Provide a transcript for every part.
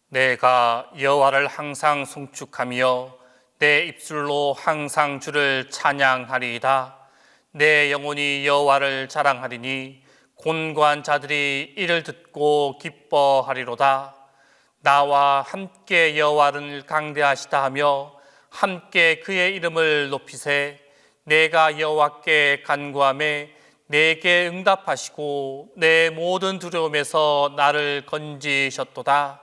내가 여호와를 항상 송축하며 내 입술로 항상 주를 찬양하리이다. 내 영혼이 여호와를 자랑하리니 곤고한 자들이 이를 듣고 기뻐하리로다. 나와 함께 여호와를 강대하시다 하며 함께 그의 이름을 높이세. 내가 여호와께 간구하매 내게 응답하시고 내 모든 두려움에서 나를 건지셨도다.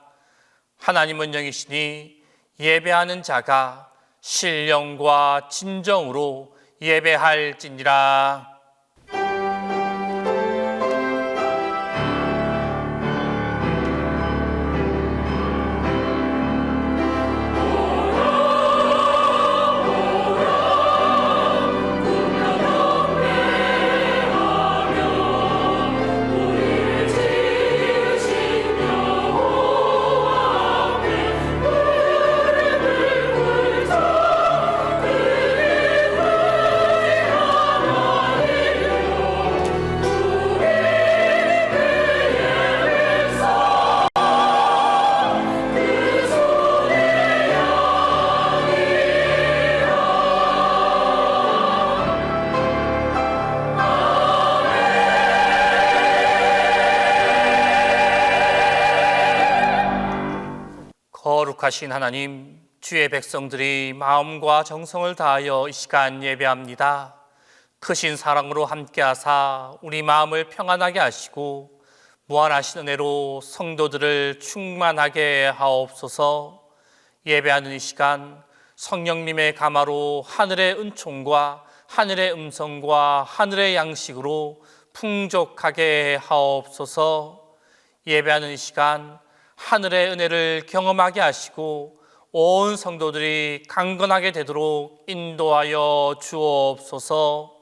하나님은 영이시니 예배하는 자가 신령과 진정으로 예배할지니라. 거룩하신 하나님, 주의 백성들이 마음과 정성을 다하여 이 시간 예배합니다. 크신 사랑으로 함께하사 우리 마음을 평안하게 하시고 무한하신 은혜로 성도들을 충만하게 하옵소서. 예배하는 이 시간 성령님의 감화로 하늘의 은총과 하늘의 음성과 하늘의 양식으로 풍족하게 하옵소서. 예배하는 이 시간 하늘의 은혜를 경험하게 하시고 온 성도들이 강건하게 되도록 인도하여 주옵소서.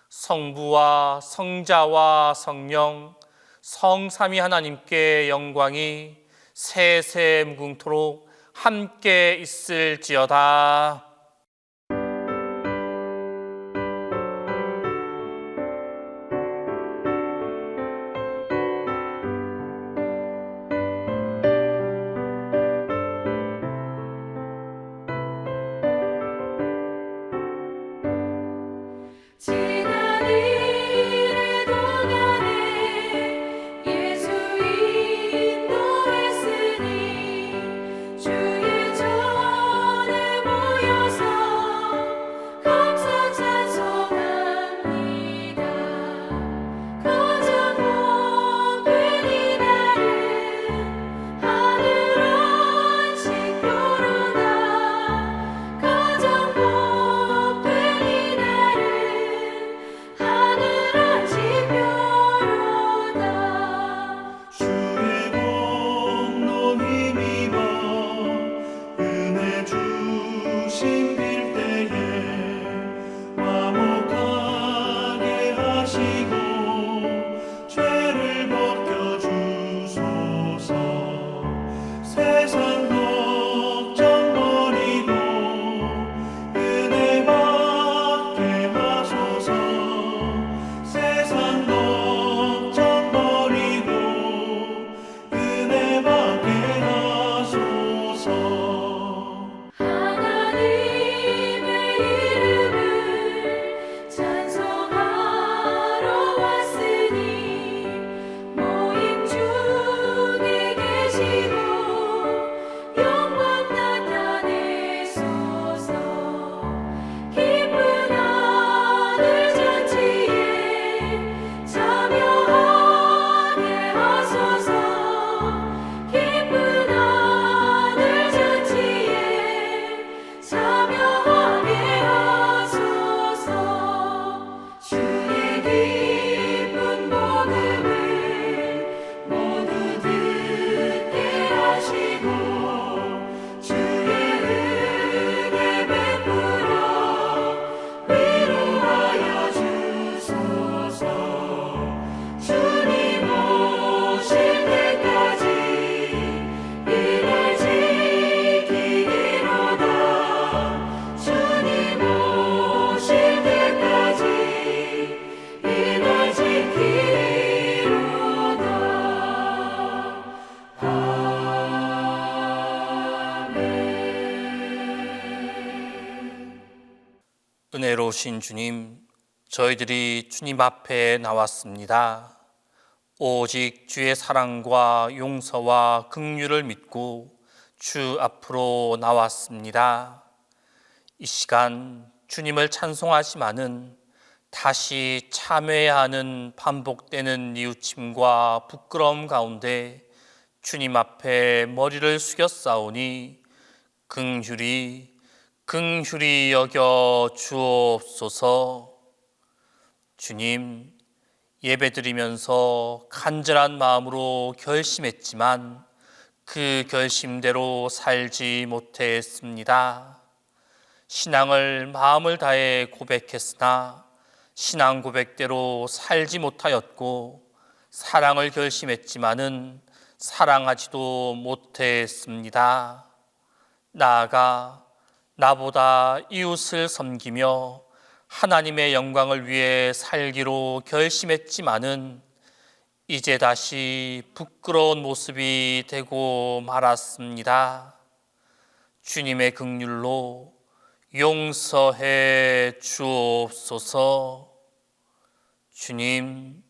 성부와 성자와 성령 성삼위 하나님께 영광이 세세 무궁토록 함께 있을지어다. 주의 전에 모여 은혜로우신 주님, 저희들이 주님 앞에 나왔습니다. 오직 주의 사랑과 용서와 긍휼을 믿고 주 앞으로 나왔습니다. 이 시간 주님을 찬송하지만은 다시 참회해야 하는 반복되는 뉘우침과 부끄러움 가운데 주님 앞에 머리를 숙였사오니 긍휼히 여겨 주옵소서. 주님, 예배드리면서 간절한 마음으로 결심했지만 그 결심대로 살지 못했습니다. 신앙을 마음을 다해 고백했으나 신앙 고백대로 살지 못하였고, 사랑을 결심했지만은 사랑하지도 못했습니다. 나아가 나보다 이웃을 섬기며 하나님의 영광을 위해 살기로 결심했지만은 이제 다시 부끄러운 모습이 되고 말았습니다. 주님의 긍휼로 용서해 주옵소서. 주님,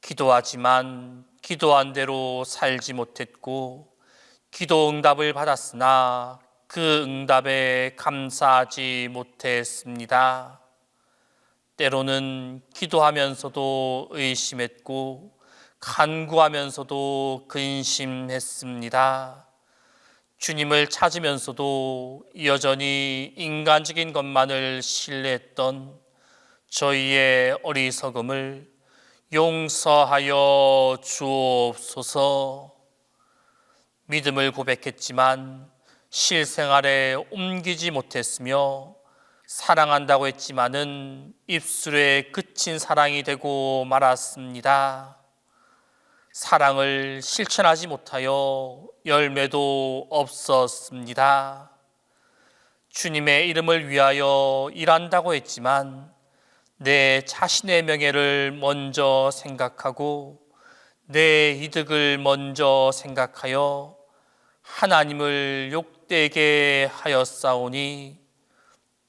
기도하지만 기도한 대로 살지 못했고 기도 응답을 받았으나 그 응답에 감사하지 못했습니다. 때로는 기도하면서도 의심했고 간구하면서도 근심했습니다. 주님을 찾으면서도 여전히 인간적인 것만을 신뢰했던 저희의 어리석음을 용서하여 주옵소서. 믿음을 고백했지만 실생활에 옮기지 못했으며 사랑한다고 했지만은 입술에 그친 사랑이 되고 말았습니다. 사랑을 실천하지 못하여 열매도 없었습니다. 주님의 이름을 위하여 일한다고 했지만 내 자신의 명예를 먼저 생각하고 내 이득을 먼저 생각하여 하나님을 욕되게 하였사오니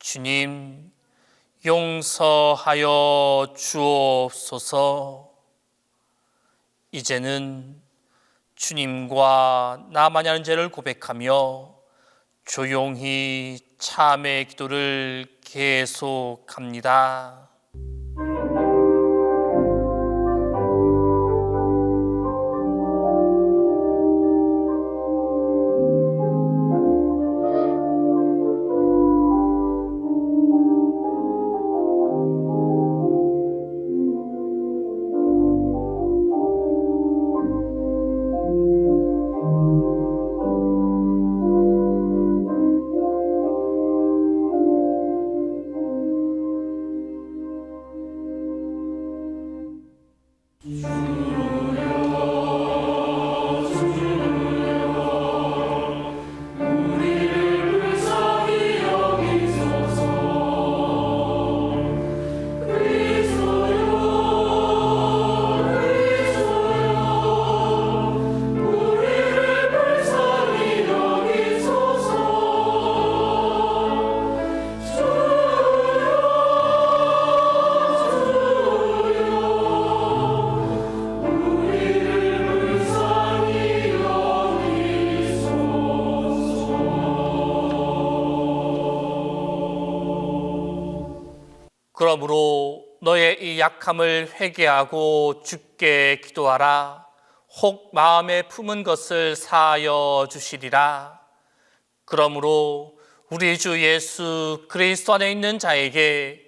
주님, 용서하여 주옵소서. 이제는 주님과 나만이 하는 죄를 고백하며 조용히 참회의 기도를 계속합니다. 그러므로 너의 이 약함을 회개하고 주께 기도하라. 혹 마음에 품은 것을 사하여 주시리라. 그러므로 우리 주 예수 그리스도 안에 있는 자에게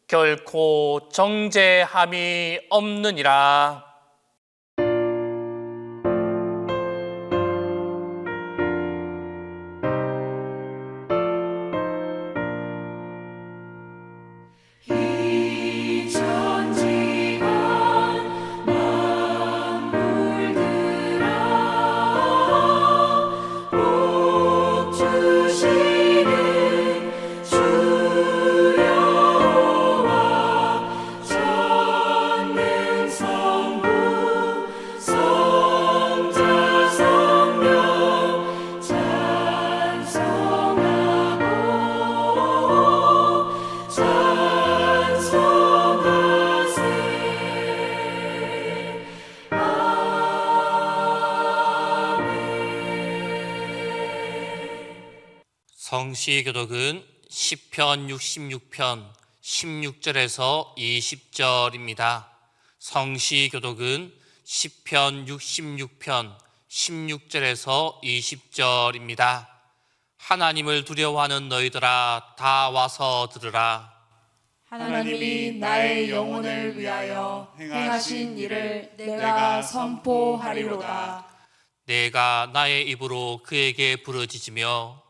결코 정죄함이 없느니라. 성 성시교독은 시편 66편 16절에서 20절입니다. 성시교독은 시편 66편 16절에서 20절입니다. 하나님을 두려워하는 너희들아 다 와서 들으라. 하나님이 나의 영혼을 위하여 행하신 일을 내가 선포하리로다. 내가 나의 입으로 그에게 부르짖으며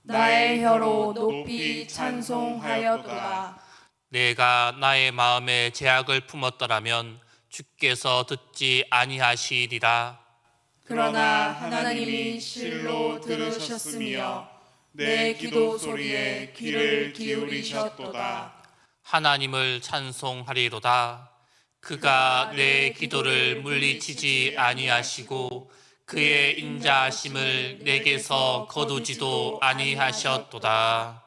나의 혀로 높이 찬송하여도다. 내가 나의 마음에 제약을 품었더라면 주께서 듣지 아니하시리라. 그러나 하나님이 실로 들으셨으며 내 기도 소리에 귀를 기울이셨도다. 하나님을 찬송하리로다. 그가 내 기도를 물리치지 아니하시고 그의 인자하심을 내게서 거두지도 아니하셨도다.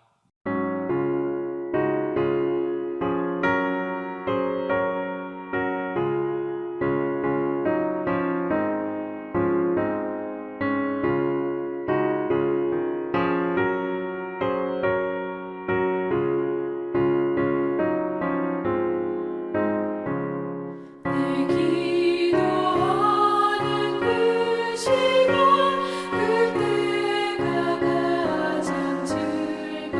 그때가 가장 즐거워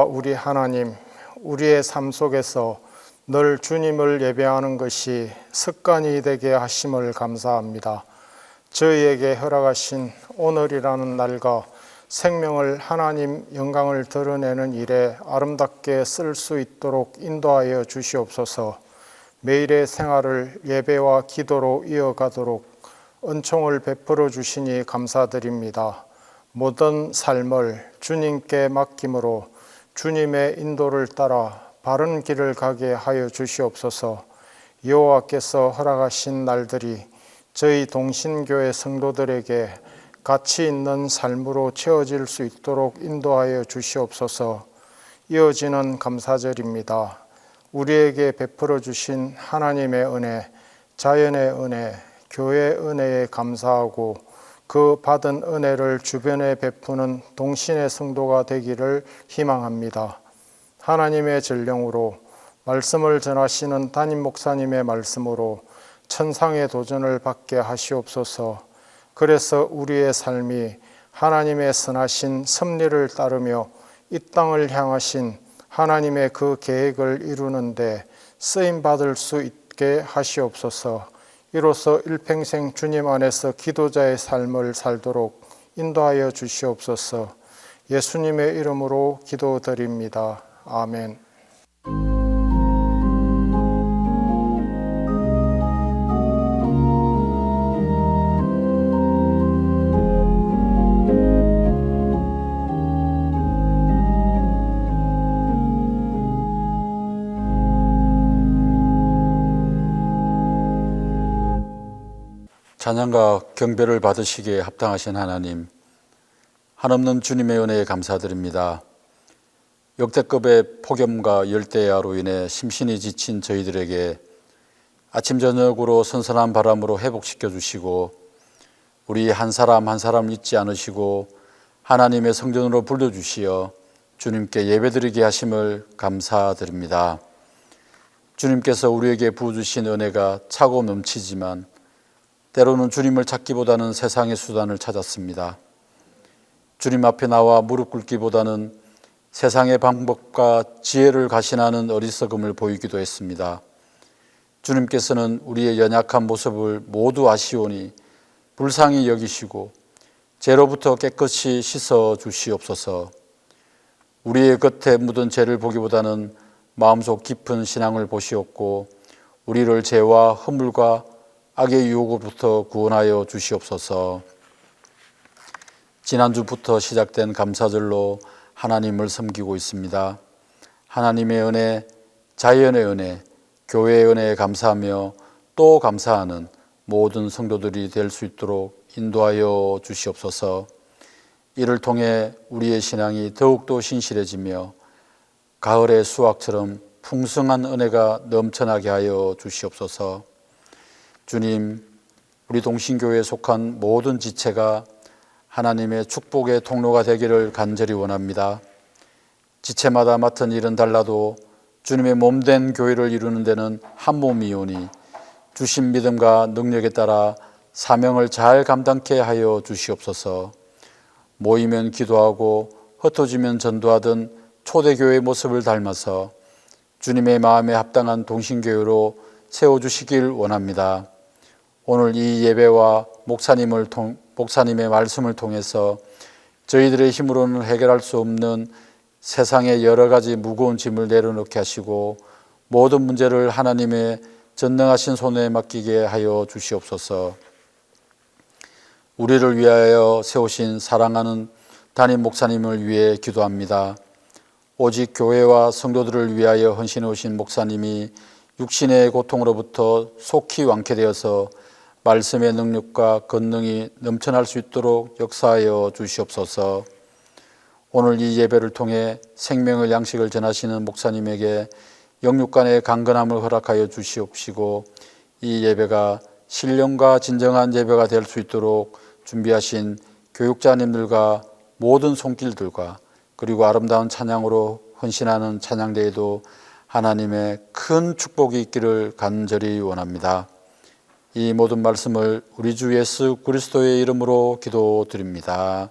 우리 하나님, 우리의 삶 속에서 늘 주님을 예배하는 것이 습관이 되게 하심을 감사합니다. 저희에게 허락하신 오늘이라는 날과 생명을 하나님 영광을 드러내는 일에 아름답게 쓸 수 있도록 인도하여 주시옵소서. 매일의 생활을 예배와 기도로 이어가도록 은총을 베풀어 주시니 감사드립니다. 모든 삶을 주님께 맡김으로 주님의 인도를 따라 바른 길을 가게 하여 주시옵소서. 여호와께서 허락하신 날들이 저희 동신교회 성도들에게 가치 있는 삶으로 채워질 수 있도록 인도하여 주시옵소서. 이어지는 감사절입니다. 우리에게 베풀어 주신 하나님의 은혜, 자연의 은혜, 교회 은혜에 감사하고 그 받은 은혜를 주변에 베푸는 동신의 성도가 되기를 희망합니다. 하나님의 전령으로 말씀을 전하시는 담임 목사님의 말씀으로 천상의 도전을 받게 하시옵소서. 그래서 우리의 삶이 하나님의 선하신 섭리를 따르며 이 땅을 향하신 하나님의 그 계획을 이루는데 쓰임받을 수 있게 하시옵소서. 이로써 일평생 주님 안에서 기도자의 삶을 살도록 인도하여 주시옵소서. 예수님의 이름으로 기도드립니다. 아멘. 찬양과 경배를 받으시기에 합당하신 하나님, 한없는 주님의 은혜에 감사드립니다. 역대급의 폭염과 열대야로 인해 심신이 지친 저희들에게 아침 저녁으로 선선한 바람으로 회복시켜 주시고 우리 한 사람 한 사람 잊지 않으시고 하나님의 성전으로 불러주시어 주님께 예배드리게 하심을 감사드립니다. 주님께서 우리에게 부어주신 은혜가 차고 넘치지만 때로는 주님을 찾기보다는 세상의 수단을 찾았습니다. 주님 앞에 나와 무릎 꿇기보다는 세상의 방법과 지혜를 가신하는 어리석음을 보이기도 했습니다. 주님께서는 우리의 연약한 모습을 모두 아시오니 불쌍히 여기시고 죄로부터 깨끗이 씻어 주시옵소서. 우리의 겉에 묻은 죄를 보기보다는 마음속 깊은 신앙을 보시옵고 우리를 죄와 허물과 악의 유혹으로부터 구원하여 주시옵소서. 지난주부터 시작된 감사절로 하나님을 섬기고 있습니다. 하나님의 은혜, 자연의 은혜, 교회의 은혜에 감사하며 또 감사하는 모든 성도들이 될 수 있도록 인도하여 주시옵소서. 이를 통해 우리의 신앙이 더욱더 신실해지며 가을의 수확처럼 풍성한 은혜가 넘쳐나게 하여 주시옵소서. 주님, 우리 동신교회에 속한 모든 지체가 하나님의 축복의 통로가 되기를 간절히 원합니다. 지체마다 맡은 일은 달라도 주님의 몸된 교회를 이루는 데는 한 몸이오니 주신 믿음과 능력에 따라 사명을 잘 감당케 하여 주시옵소서. 모이면 기도하고 흩어지면 전도하던 초대교회의 모습을 닮아서 주님의 마음에 합당한 동신교회로 세워주시길 원합니다. 오늘 이 예배와 목사님의 말씀을 통해서 저희들의 힘으로는 해결할 수 없는 세상의 여러 가지 무거운 짐을 내려놓게 하시고 모든 문제를 하나님의 전능하신 손에 맡기게 하여 주시옵소서. 우리를 위하여 세우신 사랑하는 담임 목사님을 위해 기도합니다. 오직 교회와 성도들을 위하여 헌신해 오신 목사님이 육신의 고통으로부터 속히 완쾌되어서 말씀의 능력과 권능이 넘쳐날 수 있도록 역사하여 주시옵소서. 오늘 이 예배를 통해 생명의 양식을 전하시는 목사님에게 영육간의 강건함을 허락하여 주시옵시고 이 예배가 신령과 진정한 예배가 될 수 있도록 준비하신 교육자님들과 모든 손길들과 그리고 아름다운 찬양으로 헌신하는 찬양대에도 하나님의 큰 축복이 있기를 간절히 원합니다. 이 모든 말씀을 우리 주 예수 그리스도의 이름으로 기도드립니다.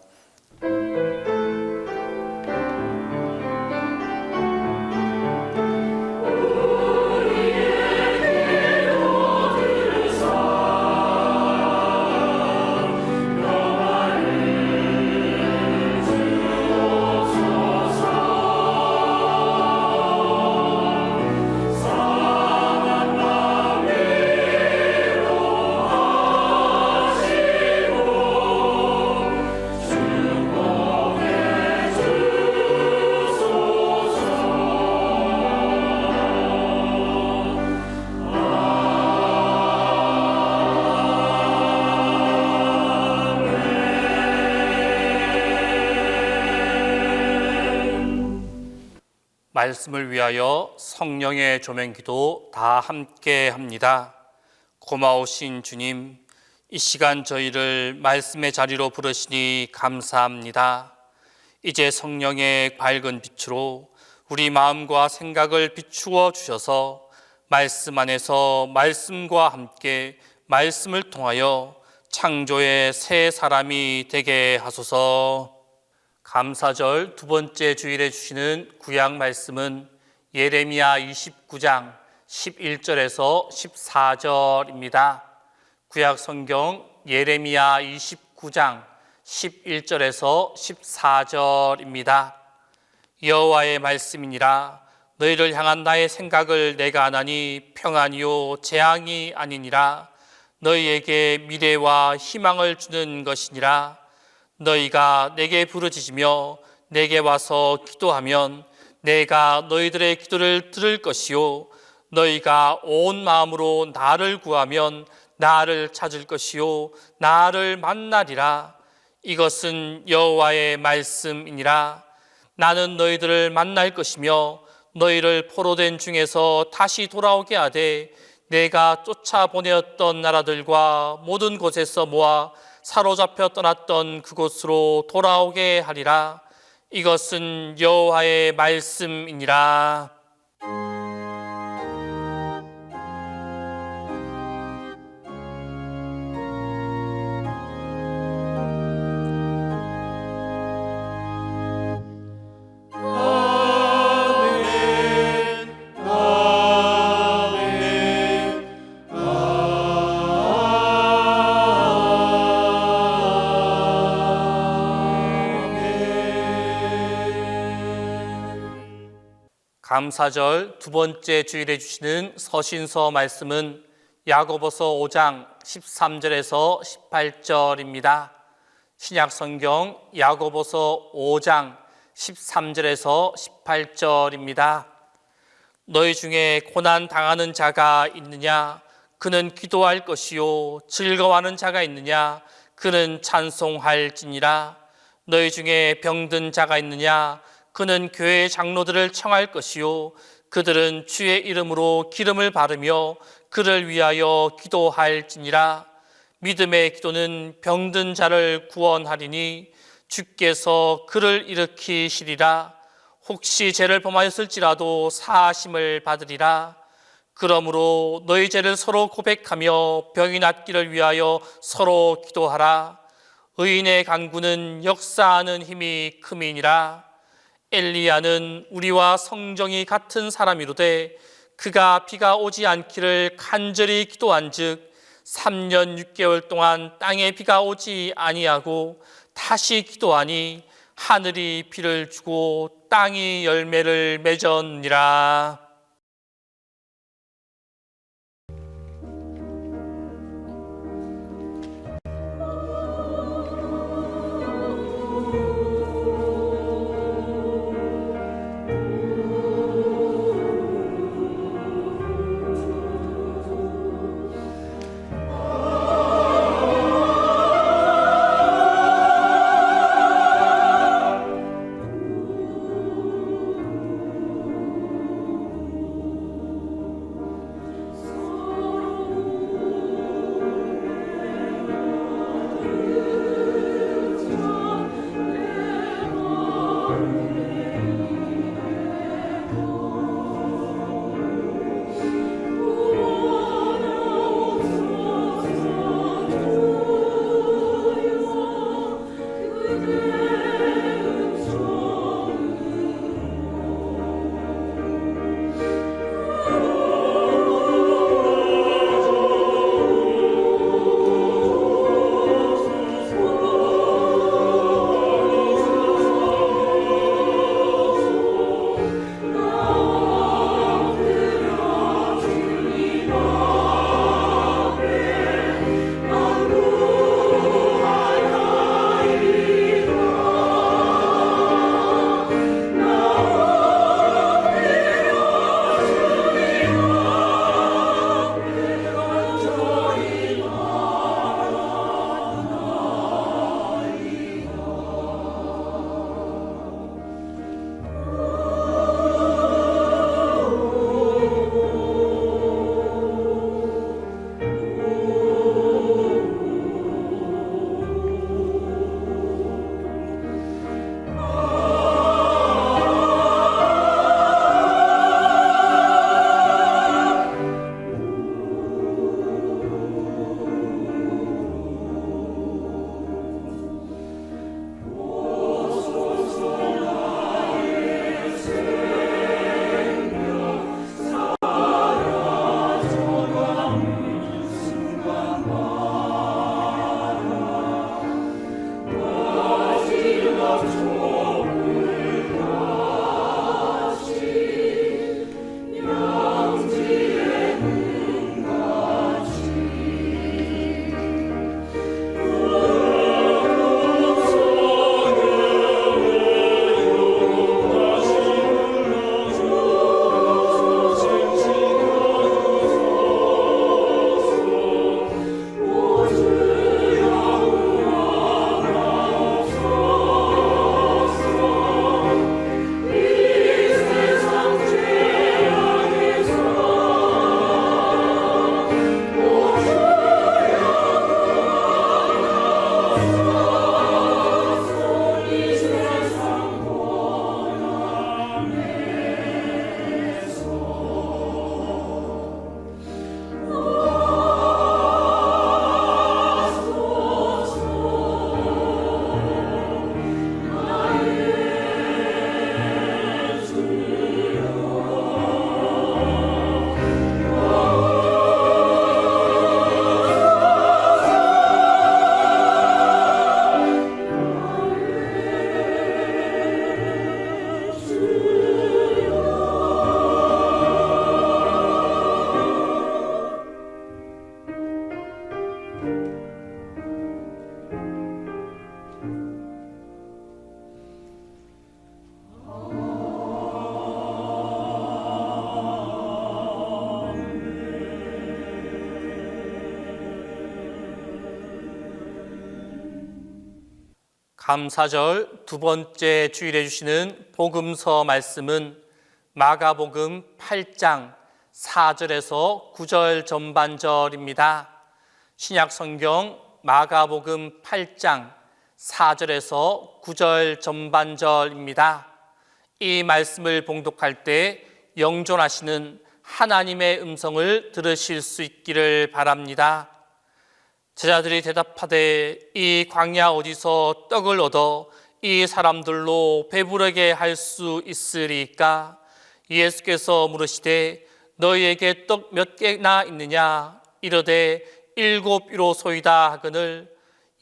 말씀을 위하여 성령의 조명기도 다 함께 합니다. 고마우신 주님, 이 시간 저희를 말씀의 자리로 부르시니 감사합니다. 이제 성령의 밝은 빛으로 우리 마음과 생각을 비추어 주셔서 말씀 안에서 말씀과 함께 말씀을 통하여 창조의 새 사람이 되게 하소서. 감사절 두 번째 주일에 주시는 구약 말씀은 예레미야 29장 11절에서 14절입니다. 구약 성경 예레미야 29장 11절에서 14절입니다. 여호와의 말씀이니라. 너희를 향한 나의 생각을 내가 아나니 평안이요 재앙이 아니니라. 너희에게 미래와 희망을 주는 것이니라. 너희가 내게 부르짖으며 내게 와서 기도하면 내가 너희들의 기도를 들을 것이요 너희가 온 마음으로 나를 구하면 나를 찾을 것이요 나를 만나리라. 이것은 여호와의 말씀이니라. 나는 너희들을 만날 것이며 너희를 포로된 중에서 다시 돌아오게 하되 내가 쫓아보내었던 나라들과 모든 곳에서 모아 사로잡혀 떠났던 그곳으로 돌아오게 하리라. 이것은 여호와의 말씀이니라. 감사절 두 번째 주일에 주시는 서신서 말씀은 야고보서 5장 13절에서 18절입니다. 신약 성경 야고보서 5장 13절에서 18절입니다. 너희 중에 고난 당하는 자가 있느냐? 그는 기도할 것이요. 즐거워하는 자가 있느냐? 그는 찬송할지니라. 너희 중에 병든 자가 있느냐? 그는 교회 장로들을 청할 것이요 그들은 주의 이름으로 기름을 바르며 그를 위하여 기도할지니라. 믿음의 기도는 병든 자를 구원하리니 주께서 그를 일으키시리라. 혹시 죄를 범하였을지라도 사하심을 받으리라. 그러므로 너희 죄를 서로 고백하며 병이 낫기를 위하여 서로 기도하라. 의인의 간구는 역사하는 힘이 큼이니라. 엘리야는 우리와 성정이 같은 사람이로되 그가 비가 오지 않기를 간절히 기도한즉 3년 6개월 동안 땅에 비가 오지 아니하고 다시 기도하니 하늘이 비를 주고 땅이 열매를 맺었느니라. 감사절 두 번째 주일에 주시는 복음서 말씀은 마가복음 8장 4절에서 9절 전반절입니다. 신약성경 마가복음 8장 4절에서 9절 전반절입니다. 이 말씀을 봉독할 때 영존하시는 하나님의 음성을 들으실 수 있기를 바랍니다. 제자들이 대답하되 이 광야 어디서 떡을 얻어 이 사람들로 배부르게 할 수 있으리까? 예수께서 물으시되 너희에게 떡 몇 개나 있느냐? 이르되 7이로소이다 하거늘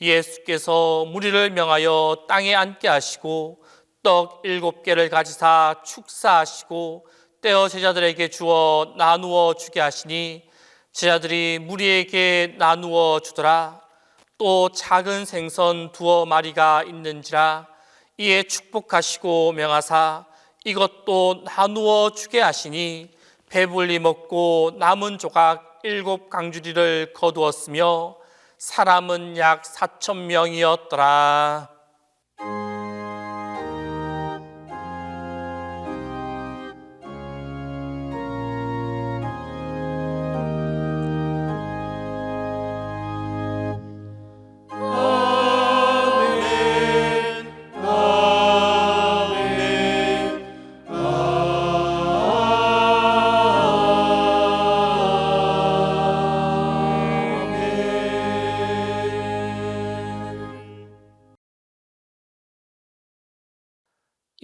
예수께서 무리를 명하여 땅에 앉게 하시고 떡 7개를 가지사 축사하시고 떼어 제자들에게 주어 나누어 주게 하시니 제자들이 무리에게 나누어 주더라. 또 작은 생선 2마리가 있는지라. 이에 축복하시고 명하사 이것도 나누어 주게 하시니 배불리 먹고 남은 조각 7강주리를 거두었으며 사람은 약 4,000명이었더라.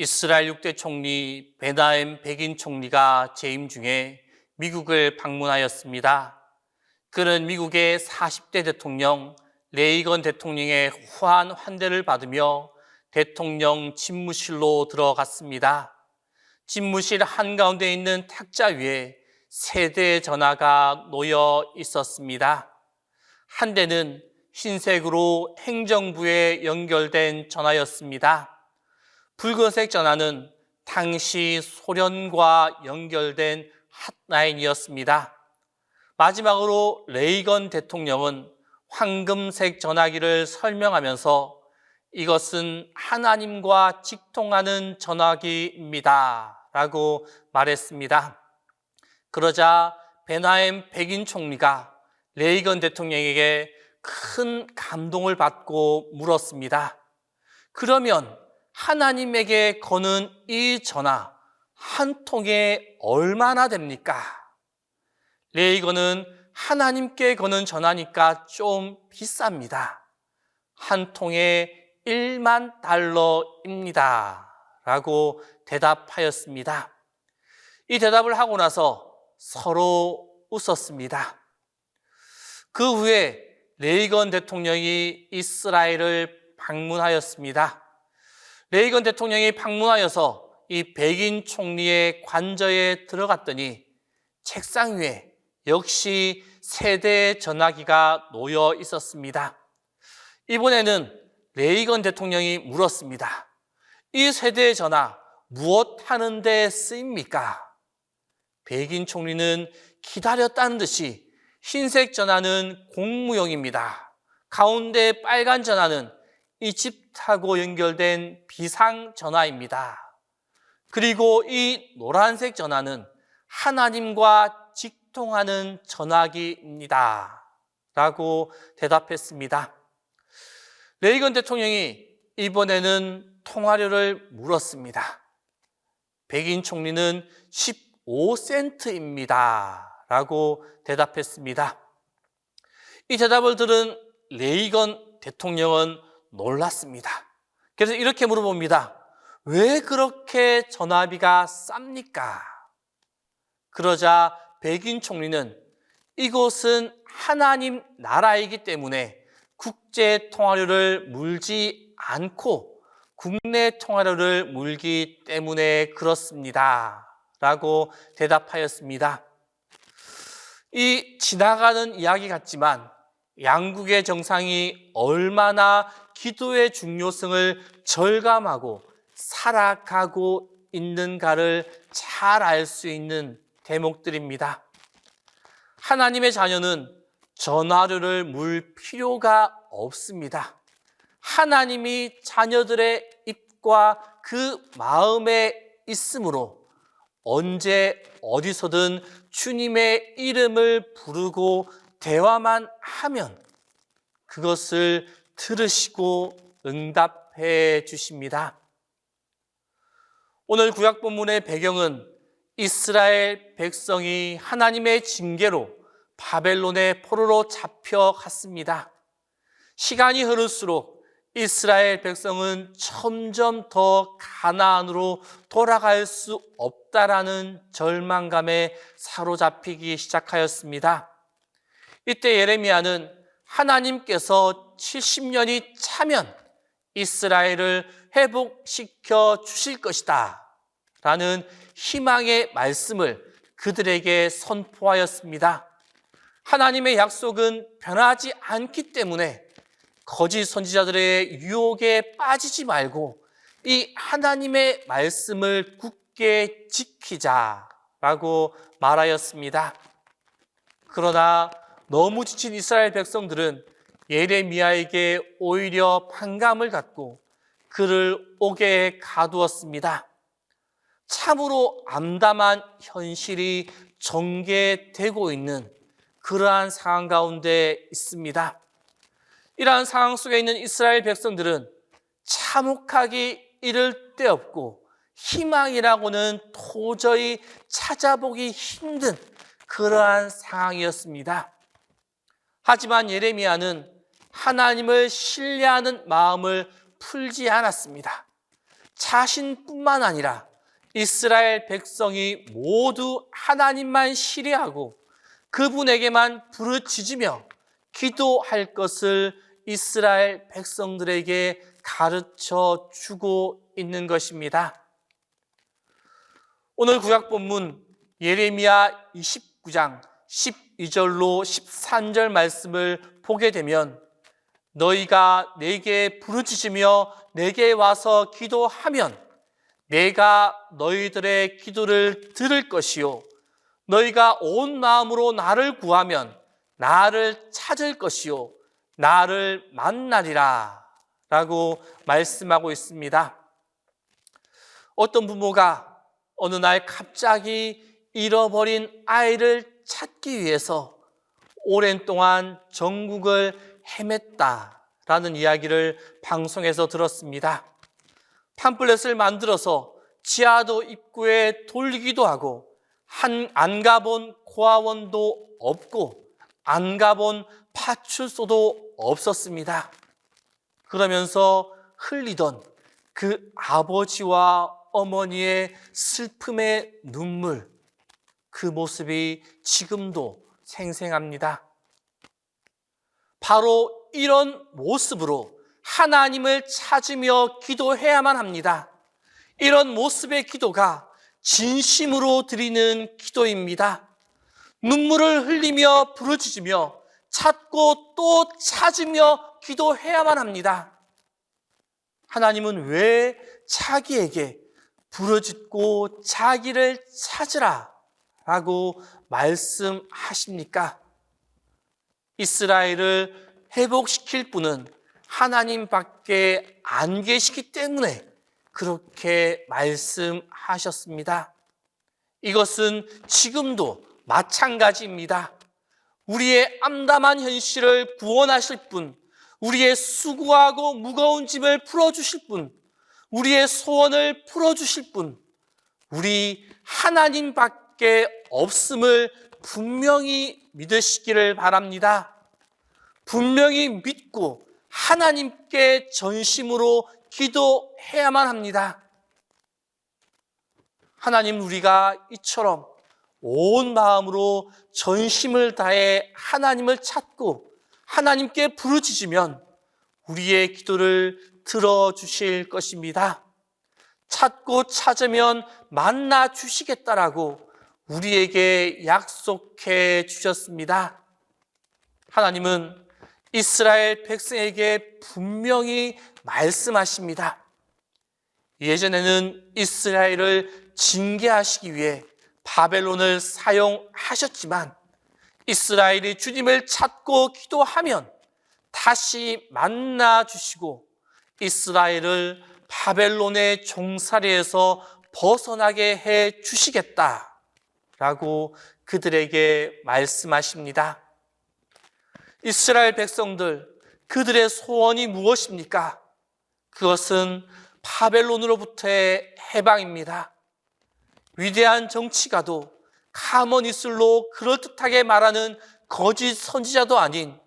이스라엘 6대 총리 베나엠 베긴 총리가 재임 중에 미국을 방문하였습니다. 그는 미국의 40대 대통령 레이건 대통령의 후한 환대를 받으며 대통령 집무실로 들어갔습니다. 집무실 한가운데 있는 탁자 위에 3대의 전화가 놓여 있었습니다. 한 대는 흰색으로 행정부에 연결된 전화였습니다. 붉은색 전화는 당시 소련과 연결된 핫라인이었습니다. 마지막으로 레이건 대통령은 황금색 전화기를 설명하면서 이것은 하나님과 직통하는 전화기입니다 라고 말했습니다. 그러자 베나엠 백인 총리가 레이건 대통령에게 큰 감동을 받고 물었습니다. 그러면 하나님에게 거는 이 전화 한 통에 얼마나 됩니까? 레이건은 하나님께 거는 전화니까 좀 비쌉니다. 한 통에 1만 달러입니다 라고 대답하였습니다. 이 대답을 하고 나서 서로 웃었습니다. 그 후에 레이건 대통령이 이스라엘을 방문하였습니다. 레이건 대통령이 방문하여서 이 백인 총리의 관저에 들어갔더니 책상 위에 역시 3대의 전화기가 놓여 있었습니다. 이번에는 레이건 대통령이 물었습니다. 이 3대의 전화 무엇 하는 데 쓰입니까? 백인 총리는 기다렸다는 듯이 흰색 전화는 공무용입니다. 가운데 빨간 전화는 이집트하고 연결된 비상 전화입니다. 그리고 이 노란색 전화는 하나님과 직통하는 전화기입니다 라고 대답했습니다. 레이건 대통령이 이번에는 통화료를 물었습니다. 백인 총리는 15센트입니다 라고 대답했습니다. 이 대답을 들은 레이건 대통령은 놀랐습니다. 그래서 이렇게 물어봅니다. 왜 그렇게 전화비가 쌉니까? 그러자 백인 총리는 이곳은 하나님 나라이기 때문에 국제 통화료를 물지 않고 국내 통화료를 물기 때문에 그렇습니다 라고 대답하였습니다. 이 지나가는 이야기 같지만 양국의 정상이 얼마나 기도의 중요성을 절감하고 살아가고 있는가를 잘 알 수 있는 대목들입니다. 하나님의 자녀는 전화료를 물 필요가 없습니다. 하나님이 자녀들의 입과 그 마음에 있으므로 언제 어디서든 주님의 이름을 부르고 대화만 하면 그것을 들으시고 응답해 주십니다. 오늘 구약 본문의 배경은 이스라엘 백성이 하나님의 징계로 바벨론의 포로로 잡혀갔습니다. 시간이 흐를수록 이스라엘 백성은 점점 더 가나안으로 돌아갈 수 없다라는 절망감에 사로잡히기 시작하였습니다. 이때 예레미야는 하나님께서 70년이 차면 이스라엘을 회복시켜 주실 것이다 라는 희망의 말씀을 그들에게 선포하였습니다. 하나님의 약속은 변하지 않기 때문에 거짓 선지자들의 유혹에 빠지지 말고 이 하나님의 말씀을 굳게 지키자라고 말하였습니다. 그러나 너무 지친 이스라엘 백성들은 예레미야에게 오히려 반감을 갖고 그를 옥에 가두었습니다. 참으로 암담한 현실이 전개되고 있는 그러한 상황 가운데 있습니다. 이러한 상황 속에 있는 이스라엘 백성들은 참혹하기 이를 데 없고 희망이라고는 도저히 찾아보기 힘든 그러한 상황이었습니다. 하지만 예레미야는 하나님을 신뢰하는 마음을 풀지 않았습니다. 자신뿐만 아니라 이스라엘 백성이 모두 하나님만 신뢰하고 그분에게만 부르짖으며 기도할 것을 이스라엘 백성들에게 가르쳐 주고 있는 것입니다. 오늘 구약 본문 예레미야 29장 12절로 13절 말씀을 보게 되면 너희가 내게 부르짖으며 내게 와서 기도하면 내가 너희들의 기도를 들을 것이요 너희가 온 마음으로 나를 구하면 나를 찾을 것이요 나를 만나리라 라고 말씀하고 있습니다. 어떤 부모가 어느 날 갑자기 잃어버린 아이를 찾기 위해서 오랜 동안 전국을 헤맸다라는 이야기를 방송에서 들었습니다. 팜플렛을 만들어서 지하도 입구에 돌리기도 하고 안 가본 고아원도 없고 안 가본 파출소도 없었습니다. 그러면서 흘리던 그 아버지와 어머니의 슬픔의 눈물, 그 모습이 지금도 생생합니다. 바로 이런 모습으로 하나님을 찾으며 기도해야만 합니다. 이런 모습의 기도가 진심으로 드리는 기도입니다. 눈물을 흘리며 부르짖으며 찾고 또 찾으며 기도해야만 합니다. 하나님은 왜 자기에게 부르짖고 자기를 찾으라 라고 말씀하십니까? 이스라엘을 회복시킬 분은 하나님밖에 안 계시기 때문에 그렇게 말씀하셨습니다. 이것은 지금도 마찬가지입니다. 우리의 암담한 현실을 구원하실 분, 우리의 수고하고 무거운 짐을 풀어주실 분, 우리의 소원을 풀어주실 분, 우리 하나님밖에 없음을 분명히 믿으시기를 바랍니다. 분명히 믿고 하나님께 전심으로 기도해야만 합니다. 하나님, 우리가 이처럼 온 마음으로 전심을 다해 하나님을 찾고 하나님께 부르짖으면 우리의 기도를 들어주실 것입니다. 찾고 찾으면 만나 주시겠다라고 우리에게 약속해 주셨습니다. 하나님은 이스라엘 백성에게 분명히 말씀하십니다. 예전에는 이스라엘을 징계하시기 위해 바벨론을 사용하셨지만 이스라엘이 주님을 찾고 기도하면 다시 만나 주시고 이스라엘을 바벨론의 종살이에서 벗어나게 해 주시겠다라고 그들에게 말씀하십니다. 이스라엘 백성들, 그들의 소원이 무엇입니까? 그것은 바벨론으로부터의 해방입니다. 위대한 정치가도 가만히 있을로 그럴듯하게 말하는 거짓 선지자도 아닌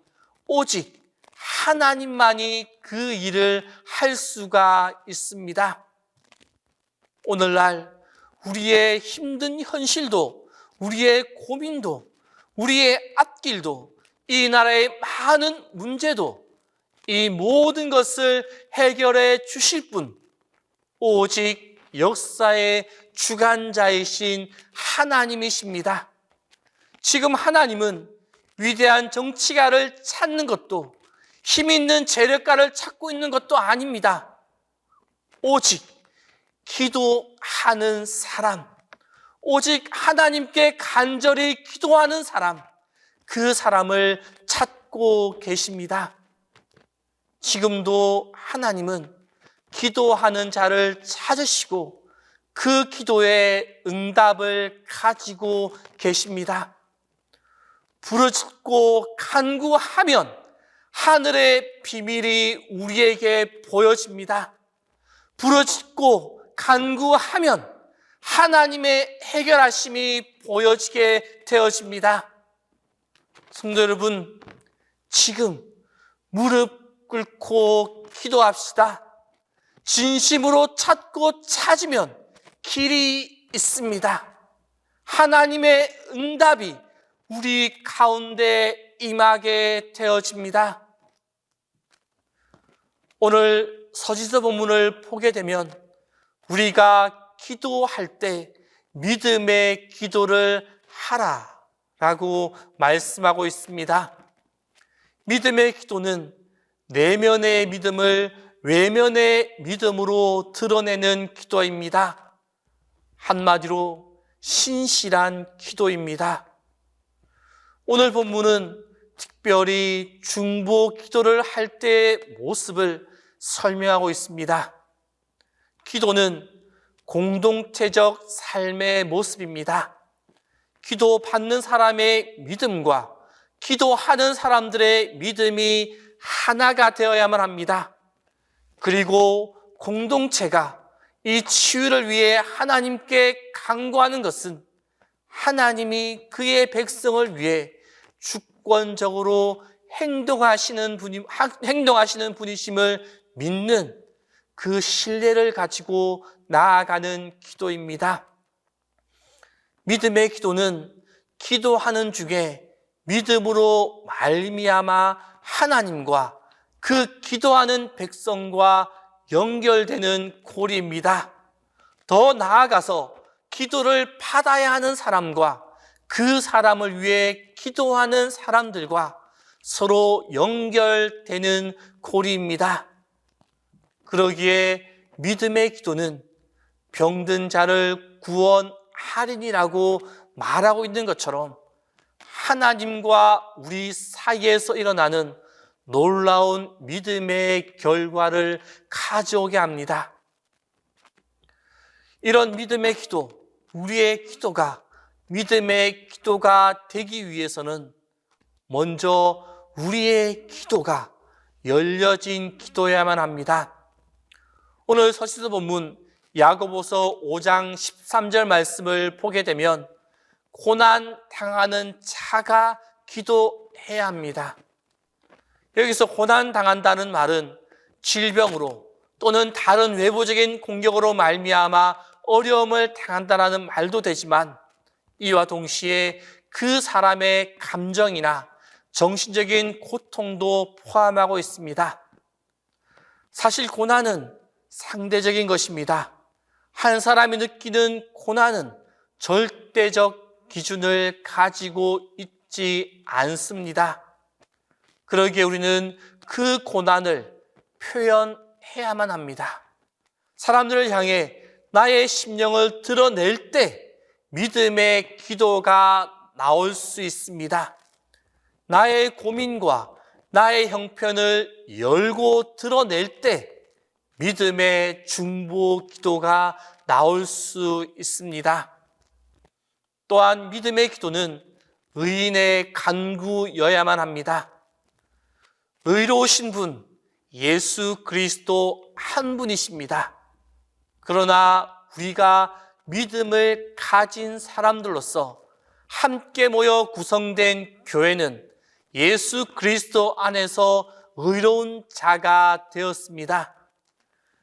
오직 하나님만이 그 일을 할 수가 있습니다. 오늘날 우리의 힘든 현실도, 우리의 고민도, 우리의 앞길도, 이 나라의 많은 문제도, 이 모든 것을 해결해 주실 분, 오직 역사의 주관자이신 하나님이십니다. 지금 하나님은 위대한 정치가를 찾는 것도, 힘 있는 재력가를 찾고 있는 것도 아닙니다. 오직 기도하는 사람, 오직 하나님께 간절히 기도하는 사람, 그 사람을 찾고 계십니다. 지금도 하나님은 기도하는 자를 찾으시고 그 기도의 응답을 가지고 계십니다. 부르짖고 간구하면 하늘의 비밀이 우리에게 보여집니다. 부르짖고 간구하면 하나님의 해결하심이 보여지게 되어집니다. 성도 여러분, 지금 무릎 꿇고 기도합시다. 진심으로 찾고 찾으면 길이 있습니다. 하나님의 응답이 우리 가운데 임하게 되어집니다. 오늘 서지서 본문을 보게 되면 우리가 기도할 때 믿음의 기도를 하라라고 말씀하고 있습니다. 믿음의 기도는 내면의 믿음을 외면의 믿음으로 드러내는 기도입니다. 한마디로 신실한 기도입니다. 오늘 본문은 특별히 중보 기도를 할 때의 모습을 설명하고 있습니다. 기도는 공동체적 삶의 모습입니다. 기도 받는 사람의 믿음과 기도하는 사람들의 믿음이 하나가 되어야만 합니다. 그리고 공동체가 이 치유를 위해 하나님께 간구하는 것은 하나님이 그의 백성을 위해 주권적으로 행동하시는 분이심을 믿는 그 신뢰를 가지고 나아가는 기도입니다. 믿음의 기도는 기도하는 중에 믿음으로 말미암아 하나님과 그 기도하는 백성과 연결되는 고리입니다. 더 나아가서 기도를 받아야 하는 사람과 그 사람을 위해 기도하는 사람들과 서로 연결되는 고리입니다. 그러기에 믿음의 기도는 병든 자를 구원하리니라고 말하고 있는 것처럼 하나님과 우리 사이에서 일어나는 놀라운 믿음의 결과를 가져오게 합니다. 이런 믿음의 기도, 우리의 기도가 믿음의 기도가 되기 위해서는 먼저 우리의 기도가 열려진 기도여야만 합니다. 오늘 서시서 본문 야고보서 5장 13절 말씀을 보게 되면 고난 당하는 자가 기도해야 합니다. 여기서 고난 당한다는 말은 질병으로 또는 다른 외부적인 공격으로 말미암아 어려움을 당한다는 말도 되지만 이와 동시에 그 사람의 감정이나 정신적인 고통도 포함하고 있습니다. 사실 고난은 상대적인 것입니다. 한 사람이 느끼는 고난은 절대적 기준을 가지고 있지 않습니다. 그러기에 우리는 그 고난을 표현해야만 합니다. 사람들을 향해 나의 심령을 드러낼 때 믿음의 기도가 나올 수 있습니다. 나의 고민과 나의 형편을 열고 드러낼 때 믿음의 중보 기도가 나올 수 있습니다. 또한 믿음의 기도는 의인의 간구여야만 합니다. 의로우신 분, 예수 그리스도 한 분이십니다. 그러나 우리가 믿음을 가진 사람들로서 함께 모여 구성된 교회는 예수 그리스도 안에서 의로운 자가 되었습니다.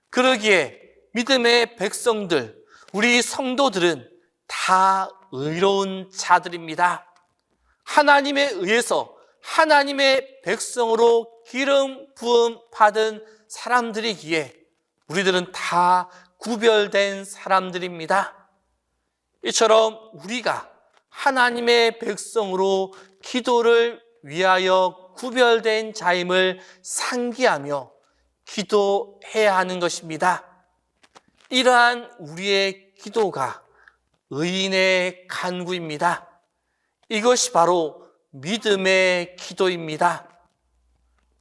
그러기에 믿음의 백성들, 우리 성도들은 다 의로운 자들입니다. 하나님에 의해서 하나님의 백성으로 기름 부음 받은 사람들이기에 우리들은 다 구별된 사람들입니다. 이처럼 우리가 하나님의 백성으로 기도를 위하여 구별된 자임을 상기하며 기도해야 하는 것입니다. 이러한 우리의 기도가 의인의 간구입니다. 이것이 바로 믿음의 기도입니다.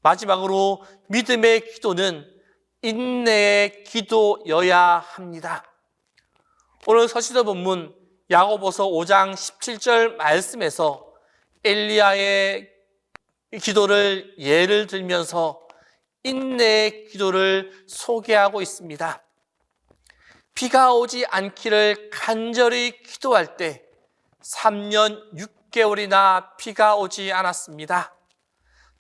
마지막으로 믿음의 기도는 인내의 기도여야 합니다. 오늘 서신서 본문 야고보서 5장 17절 말씀에서 엘리야의 기도를 예를 들면서 인내의 기도를 소개하고 있습니다. 비가 오지 않기를 간절히 기도할 때 3년 6개월이나 비가 오지 않았습니다.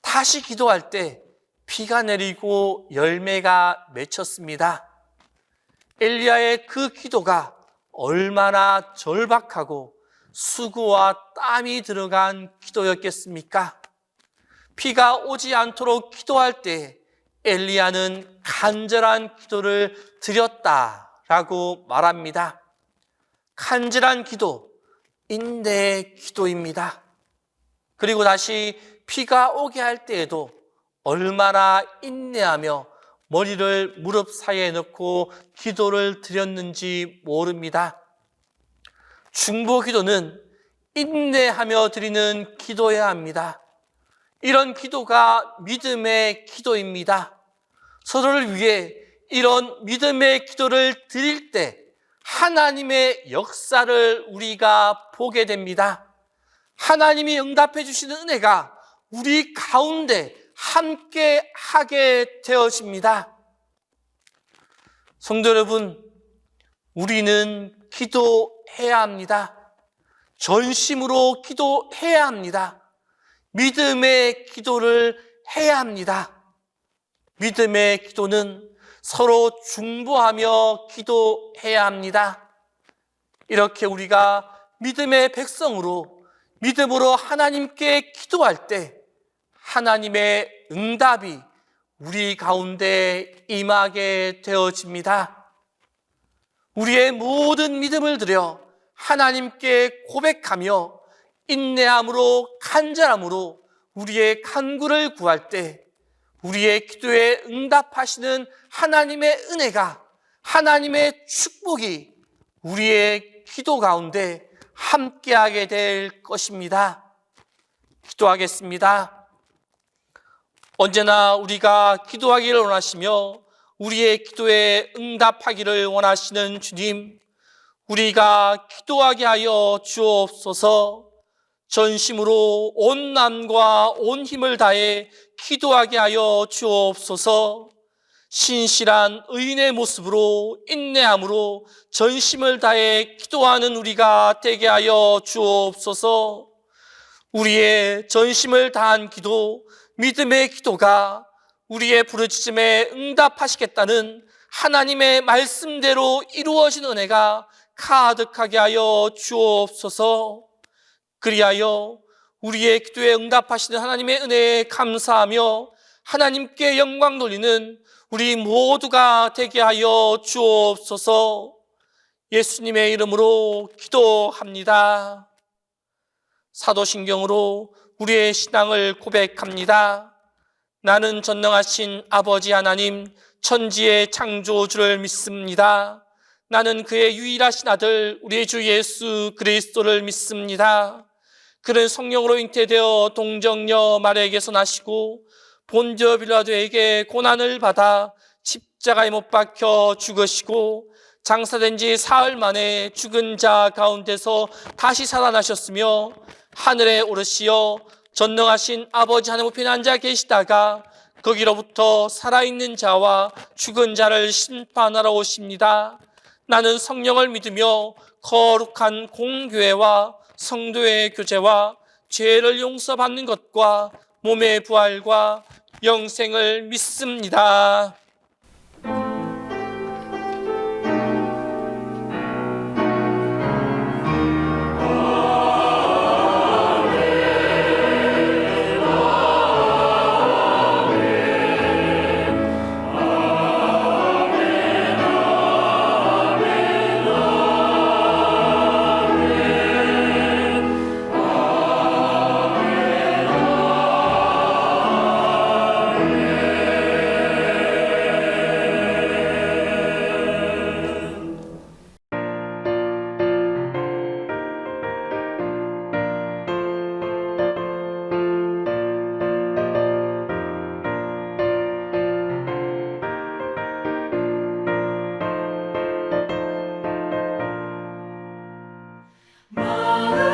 다시 기도할 때 비가 내리고 열매가 맺혔습니다. 엘리야의 그 기도가 얼마나 절박하고 수고와 땀이 들어간 기도였겠습니까? 비가 오지 않도록 기도할 때 엘리야는 간절한 기도를 드렸다라고 말합니다. 간절한 기도, 인내의 기도입니다. 그리고 다시 비가 오게 할 때에도 얼마나 인내하며 머리를 무릎 사이에 넣고 기도를 드렸는지 모릅니다. 중보 기도는 인내하며 드리는 기도여야 합니다. 이런 기도가 믿음의 기도입니다. 서로를 위해 이런 믿음의 기도를 드릴 때 하나님의 역사를 우리가 보게 됩니다. 하나님이 응답해 주시는 은혜가 우리 가운데 함께 하게 되어집니다. 성도 여러분, 우리는 기도해야 합니다. 전심으로 기도해야 합니다. 믿음의 기도를 해야 합니다. 믿음의 기도는 서로 중보하며 기도해야 합니다. 이렇게 우리가 믿음의 백성으로 믿음으로 하나님께 기도할 때 하나님의 응답이 우리 가운데 임하게 되어집니다. 우리의 모든 믿음을 들여 하나님께 고백하며 인내함으로 간절함으로 우리의 간구를 구할 때 우리의 기도에 응답하시는 하나님의 은혜가, 하나님의 축복이 우리의 기도 가운데 함께하게 될 것입니다. 기도하겠습니다. 언제나 우리가 기도하기를 원하시며 우리의 기도에 응답하기를 원하시는 주님, 우리가 기도하게 하여 주옵소서. 전심으로 온 남과 온 힘을 다해 기도하게 하여 주옵소서. 신실한 의인의 모습으로 인내함으로 전심을 다해 기도하는 우리가 되게 하여 주옵소서. 우리의 전심을 다한 기도, 믿음의 기도가 우리의 부르짖음에 응답하시겠다는 하나님의 말씀대로 이루어진 은혜가 가득하게 하여 주옵소서. 그리하여 우리의 기도에 응답하시는 하나님의 은혜에 감사하며 하나님께 영광 돌리는 우리 모두가 되게 하여 주옵소서. 예수님의 이름으로 기도합니다. 사도신경으로 우리의 신앙을 고백합니다. 나는 전능하신 아버지 하나님, 천지의 창조주를 믿습니다. 나는 그의 유일하신 아들 우리의 주 예수 그리스도를 믿습니다. 그는 성령으로 잉태되어 동정녀 마리아에게서 나시고 본디오 빌라도에게 고난을 받아 십자가에 못 박혀 죽으시고 장사된 지 사흘 만에 죽은 자 가운데서 다시 살아나셨으며 하늘에 오르시어 전능하신 아버지 하늘 우편에 앉아 계시다가 거기로부터 살아있는 자와 죽은 자를 심판하러 오십니다. 나는 성령을 믿으며 거룩한 공교회와 성도의 교제와 죄를 용서받는 것과 몸의 부활과 영생을 믿습니다.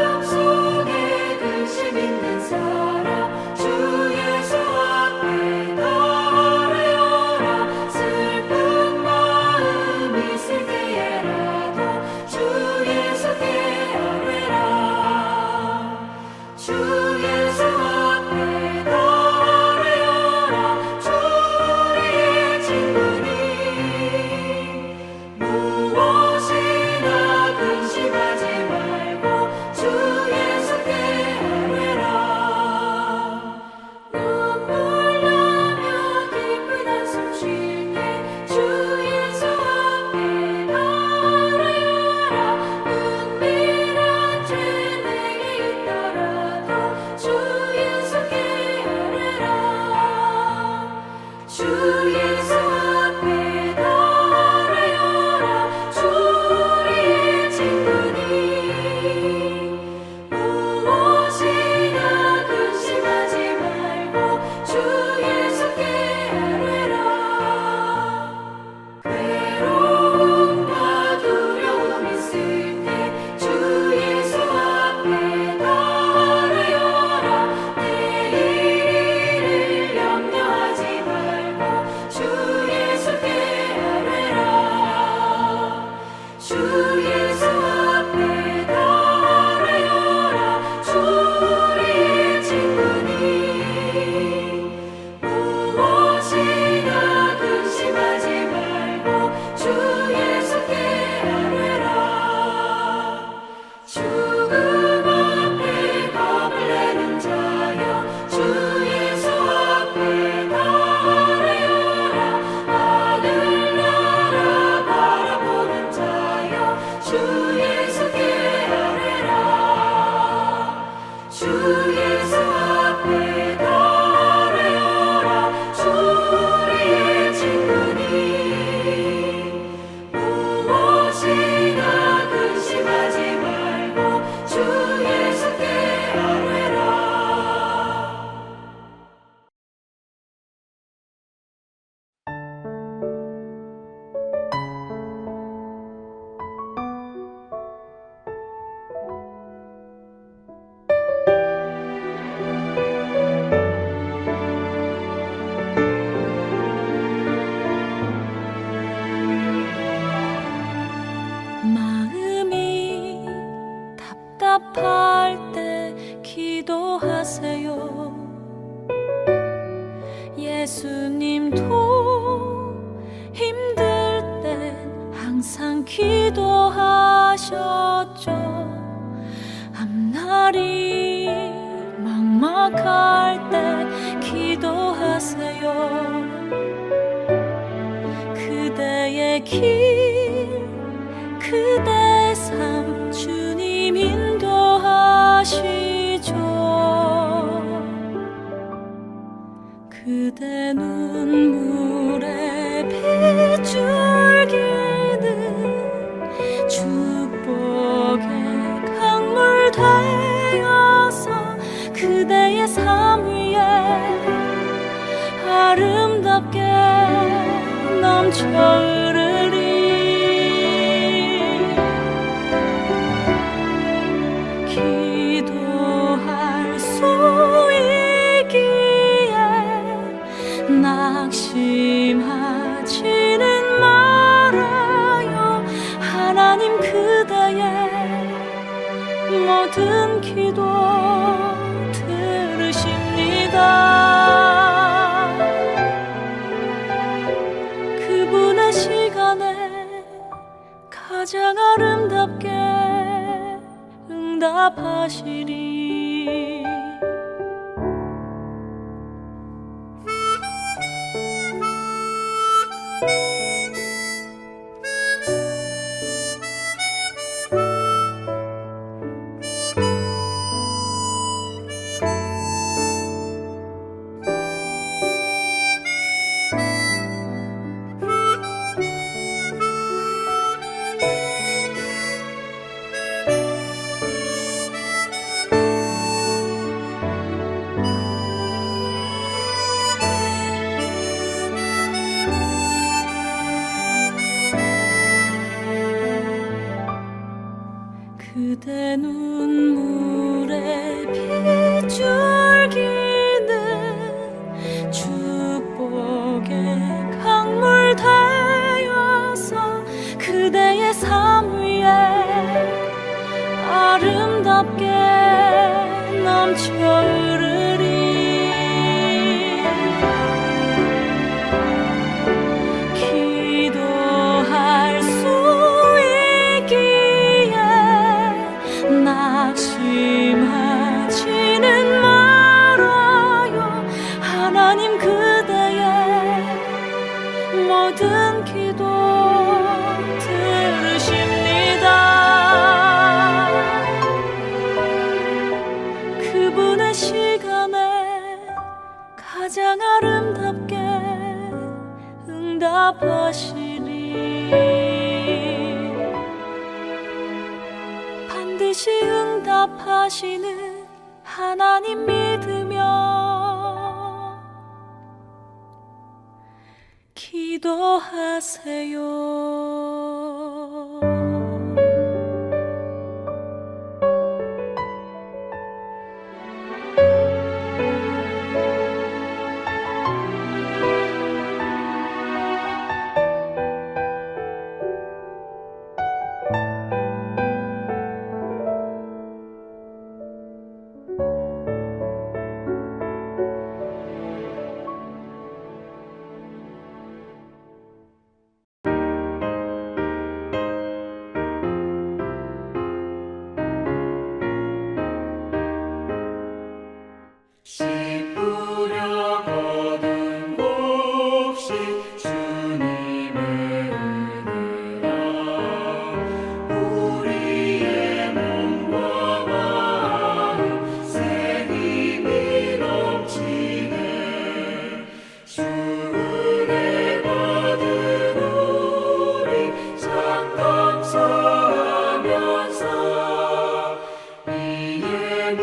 마음속에 근심 있는 사람 주 예수 앞에 달아여라. 슬픈 마음 있을 때에라도 주 예수께 아뢰라. 주 예수 앞에 달아여라. 주 우리의 친구니 무엇이나 근심하지 말고 주 예수께 아뢰라. 눈물 나며 깊은 한숨 쉴 때 주 예수 앞에 달아여라. 은밀한 죄 내게 있더라도 주 예수께 아뢰라. 주 예수 앞에 달아여라. 주 우리의 친구니 무엇이나 근심하지 말고 주 예수께 아뢰라. 괴로움과 두려움 있을 때 주 예수 앞에 달아여라. 내일 일을 염려하지 말고 주 예수께 아뢰라. 주 예수 앞에 달아여라. 주 우리의 친구니 무엇이나 근심하지 말고 주 예수께 아뢰라. 죽음 앞에 겁을 내는 자여 주 예수 앞에 달아여라. 하늘나라 바라보는 자여 주 예수께 아뢰라. 주 예수 앞에 달아여라. 주 우리의 친구니 무엇이나 근심하지 말고 주 예수께 아뢰라. 마음이 답답할 때 기도하세요. 예수님도 힘들 땐 항상 기도하셨죠. 앞날이 막막할 때 기도하세요. 그대의 길, 그대의 삶 주님 인도하시죠. 그대 눈물에 빗줄기는 축복의 강물 되어서 그대의 삶 위에 아름답게 넘치도록 넘쳐 흐르리. 기도할 수 있기에 낙심하지는 말아요. 하나님 그대의 모든 기도 들으십니다. 그분의 시간에 가장 아름답게 응답하시리. 그대 눈물에 빗줄기는 축복의 강물 되어서 그대의 삶 위에 아름답게 넘쳐 흐르리. 기도할 수 낙심하지는 말아요. 하나님 그대의 모든 기도 들으십니다. 그분의 시간에 가장 아름답게 응답하시리. 반드시 응답하시는 하나님 믿으며 기도하세요. 씨 뿌려 거둔 곡식 주님의 은혜라. 우리의 몸과 마음 새 힘이 넘치네. 주 은혜 받은 우리 참 감사하면서 이 예물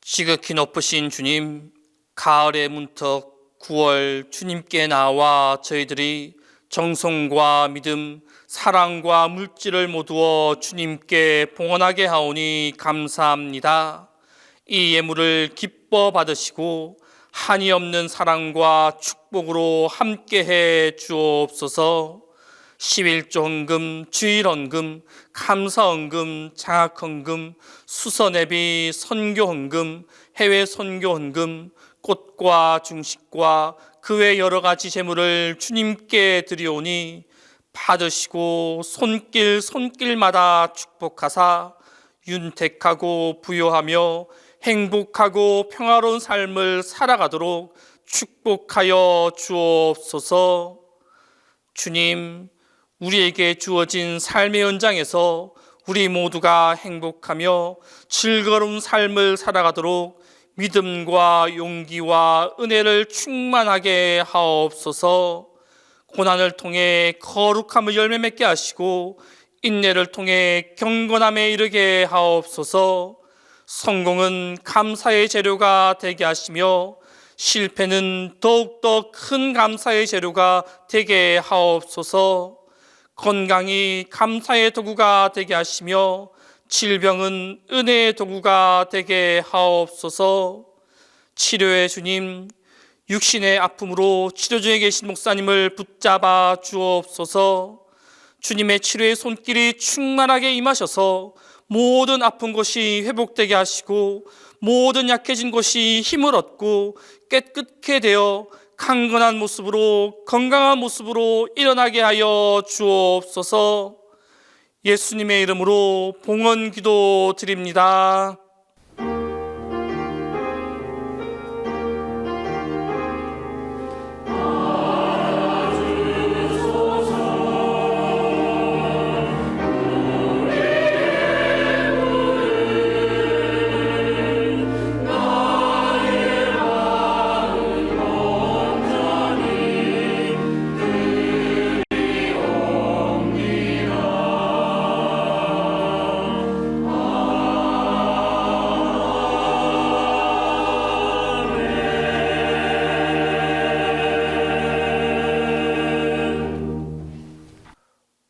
지극히 높으신 주님, 가을의 문턱 9월 주님께 나와 저희들이 정성과 믿음, 사랑과 물질을 모두어 주님께 봉헌하게 하오니 감사합니다. 이 예물을 기뻐 받으시고 한이 없는 사랑과 축복으로 함께해 주옵소서. 11조 헌금, 주일 헌금, 감사 헌금, 장학 헌금, 수선예비, 선교 헌금, 해외 선교 헌금, 꽃과 중식과 그 외 여러 가지 재물을 주님께 드리오니 받으시고 손길마다 축복하사 윤택하고 부요하며 행복하고 평화로운 삶을 살아가도록 축복하여 주옵소서. 주님, 우리에게 주어진 삶의 현장에서 우리 모두가 행복하며 즐거운 삶을 살아가도록 믿음과 용기와 은혜를 충만하게 하옵소서. 고난을 통해 거룩함을 열매 맺게 하시고 인내를 통해 경건함에 이르게 하옵소서. 성공은 감사의 재료가 되게 하시며 실패는 더욱더 큰 감사의 재료가 되게 하옵소서. 건강이 감사의 도구가 되게 하시며 질병은 은혜의 도구가 되게 하옵소서. 치료의 주님, 육신의 아픔으로 치료 중에 계신 목사님을 붙잡아 주옵소서. 주님의 치료의 손길이 충만하게 임하셔서 모든 아픈 곳이 회복되게 하시고 모든 약해진 곳이 힘을 얻고 깨끗게 되어 강건한 모습으로 건강한 모습으로 일어나게 하여 주옵소서. 예수님의 이름으로 봉헌 기도 드립니다.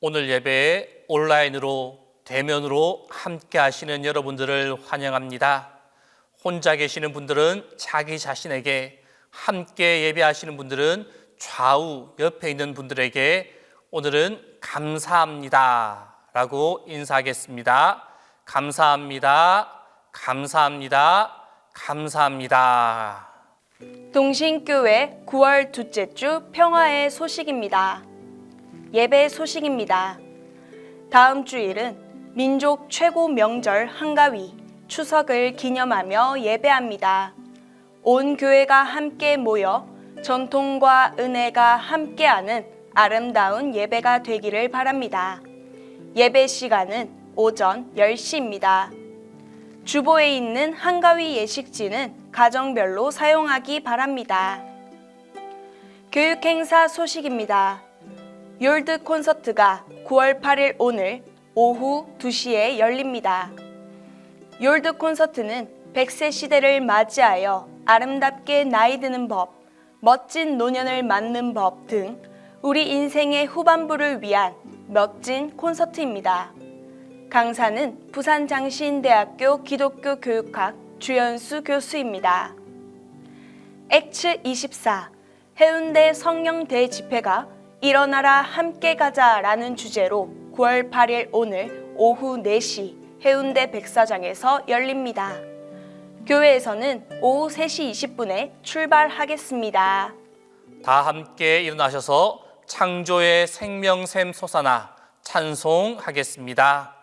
오늘 예배에 온라인으로 대면으로 함께 하시는 여러분들을 환영합니다. 혼자 계시는 분들은 자기 자신에게, 함께 예배하시는 분들은 좌우 옆에 있는 분들에게 오늘은 감사합니다 라고 인사하겠습니다. 감사합니다, 감사합니다, 감사합니다. 동신교회 9월 둘째 주 평화의 소식입니다. 예배 소식입니다. 다음 주일은 민족 최고 명절 한가위 추석을 기념하며 예배합니다. 온 교회가 함께 모여 전통과 은혜가 함께하는 아름다운 예배가 되기를 바랍니다. 예배 시간은 오전 10시입니다. 주보에 있는 한가위 예식지는 가정별로 사용하기 바랍니다. 교육행사 소식입니다. 욜드 콘서트가 9월 8일 오늘 오후 2시에 열립니다. 욜드 콘서트는 100세 시대를 맞이하여 아름답게 나이 드는 법, 멋진 노년을 맞는 법 등 우리 인생의 후반부를 위한 멋진 콘서트입니다. 강사는 부산장신대학교 기독교 교육학 주연수 교수입니다. 액츠 24 해운대 성령대 집회가 일어나라 함께 가자라는 주제로 9월 8일 오늘 오후 4시 해운대 백사장에서 열립니다. 교회에서는 오후 3시 20분에 출발하겠습니다. 다 함께 일어나셔서 창조의 생명샘 솟아나 찬송하겠습니다.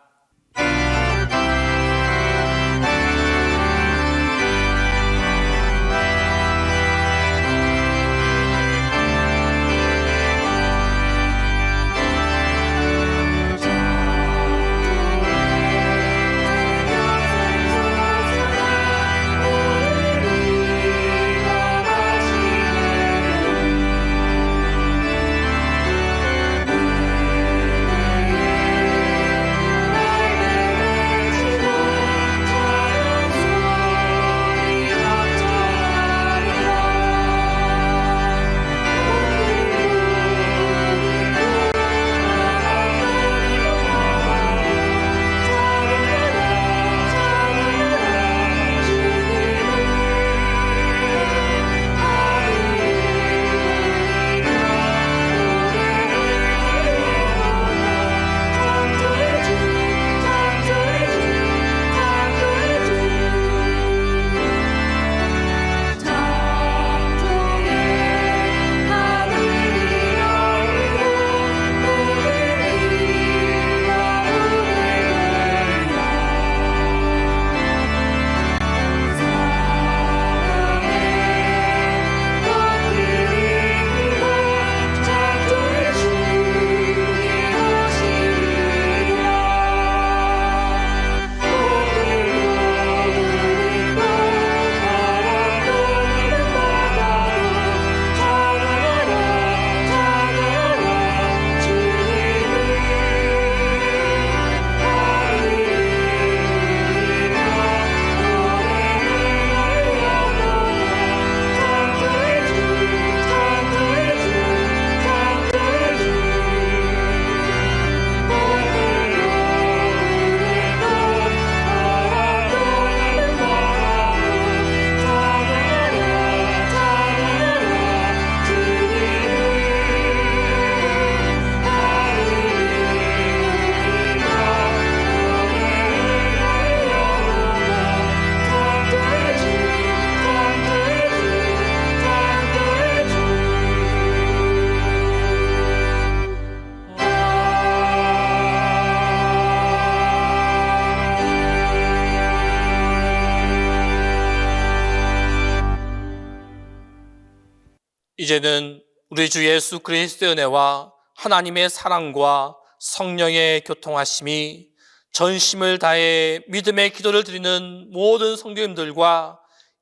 이제는 우리 주 예수 그리스도의 은혜와 하나님의 사랑과 성령의 교통하심이 전심을 다해 믿음의 기도를 드리는 모든 성도님들과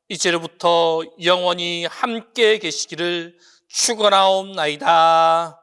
이제로부터 영원히 함께 계시기를 축원하옵나이다.